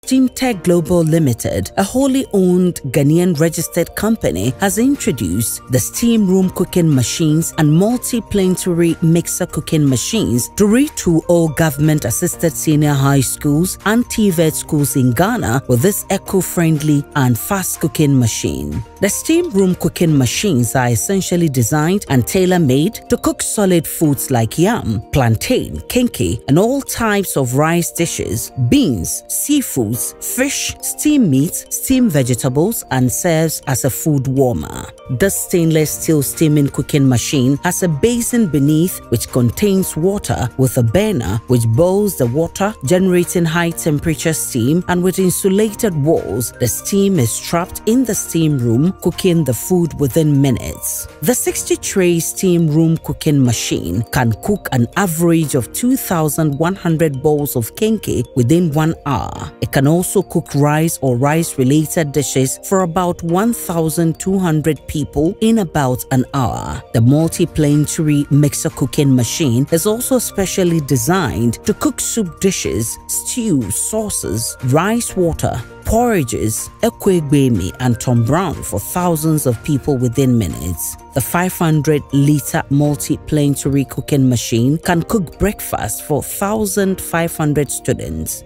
STEAMTECH Global Limited, a wholly owned Ghanaian registered company, has introduced the Steamroom cooking machines and multi-planetary mixer cooking machines to retool all government-assisted senior high schools and TVET schools in Ghana with this eco-friendly and fast cooking machine. The Steamroom cooking machines are essentially designed and tailor-made to cook solid foods like yam, plantain, kenkey, and all types of rice dishes, beans, seafoods, fish, steamed meats, steamed vegetables, and serves as a food warmer. The stainless steel steaming cooking machine has a basin beneath which contains water with a burner which boils the water, generating high temperature steam, and with insulated walls, the steam is trapped in the steam room, cooking the food within minutes. The 60-tray steam room cooking machine can cook an average of 2,100 bowls of kenkey within 1 hour. It can also cook rice or rice-related dishes for about 1,200 people in about an hour. The multi-planetary mixer cooking machine is also specially designed to cook soup dishes, stew, sauces, rice water, porridges, ekwegbemi, and Tom Brown for thousands of people within minutes. The 500-liter multi-planetary cooking machine can cook breakfast for 1,500 students.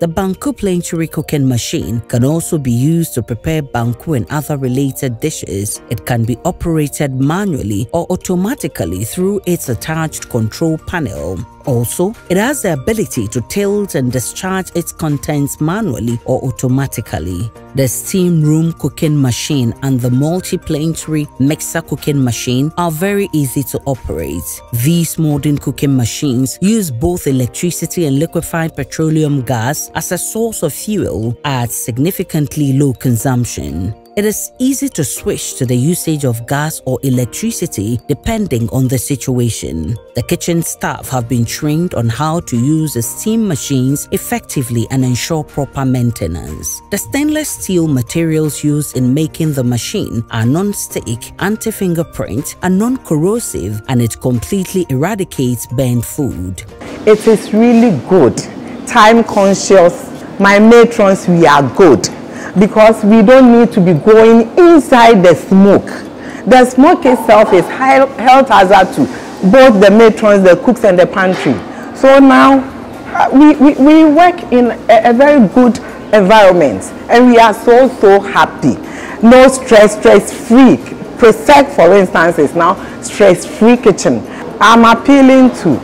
The Banku planetary cooking machine can also be used to prepare banku and other related dishes. It can be operated manually or automatically through its attached control panel. Also, it has the ability to tilt and discharge its contents manually or automatically. The steam room cooking machine and the multi-planetary mixer cooking machine are very easy to operate. These modern cooking machines use both electricity and liquefied petroleum gas as a source of fuel at significantly low consumption. It is easy to switch to the usage of gas or electricity depending on the situation. The kitchen staff have been trained on how to use the steam machines effectively and ensure proper maintenance. The stainless steel materials used in making the machine are non-stick, anti-fingerprint, and non-corrosive, and it completely eradicates burnt food. It is really good. Time conscious. My matrons, we are good, because we don't need to be going inside the smoke. The smoke itself is health hazard to both the matrons, the cooks, and the pantry. So now we work in a very good environment, and we are so happy. No stress-free. Presec, for instance, is now stress-free kitchen. I'm appealing to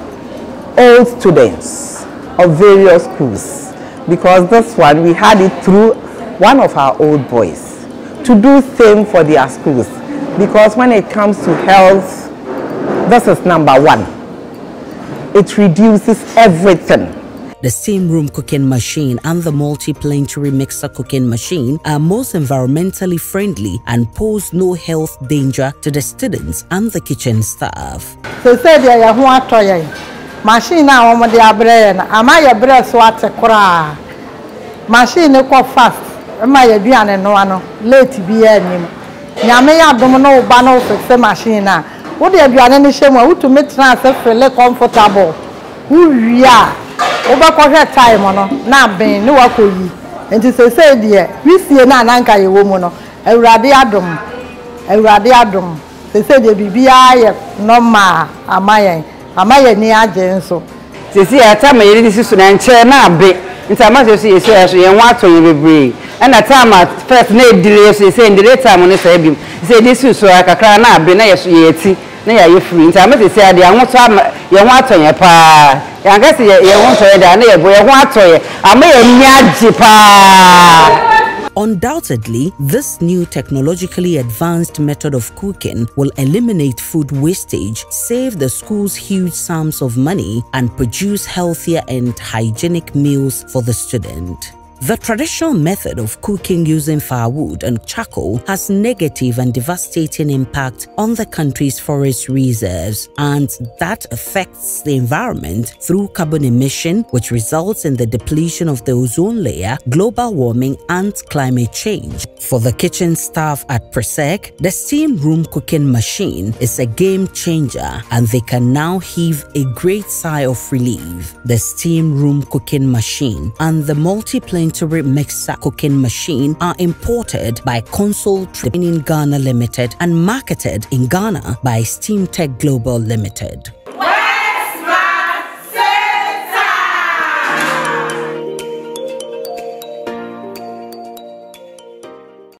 all students of various schools, because this one we had it through one of our old boys to do same for their schools, because when it comes to health, this is number one. It reduces everything. The steam room cooking machine and the multi-planetary mixer cooking machine are most environmentally friendly and pose no health danger to the students and the kitchen staff. So said machine now on the brain, am I a breath water cry? Machine go fast. My Adrian no one late be any. Yamea domino bano fix machine. What have you any shame to make transfer feel comfortable? Who we are over quarter time on now being no work. And to say, dear, we see an anchor a woman, a radiadum, a radiadum. They said the BBI no ma, am I near Jenso? They see a time this is an chair now big. In some of you say, and what will you bring? And at time at first name delays, saying the late time on the same. Say this is so I can cry now, be nice yeti, near you free. In time, they say, I want to you want on your pa. I guess you want to hear near boy, I want to I may a pa. Undoubtedly, this new technologically advanced method of cooking will eliminate food wastage, save the schools huge sums of money, and produce healthier and hygienic meals for the student. The traditional method of cooking using firewood and charcoal has negative and devastating impact on the country's forest reserves, and that affects the environment through carbon emission, which results in the depletion of the ozone layer, global warming, and climate change. For the kitchen staff at Presec, the steam room cooking machine is a game changer, and they can now heave a great sigh of relief. The steam room cooking machine and the multi-plane plenty mixer cooking machine are imported by Console Trading Ghana Limited and marketed in Ghana by STEAMTECH Global Limited.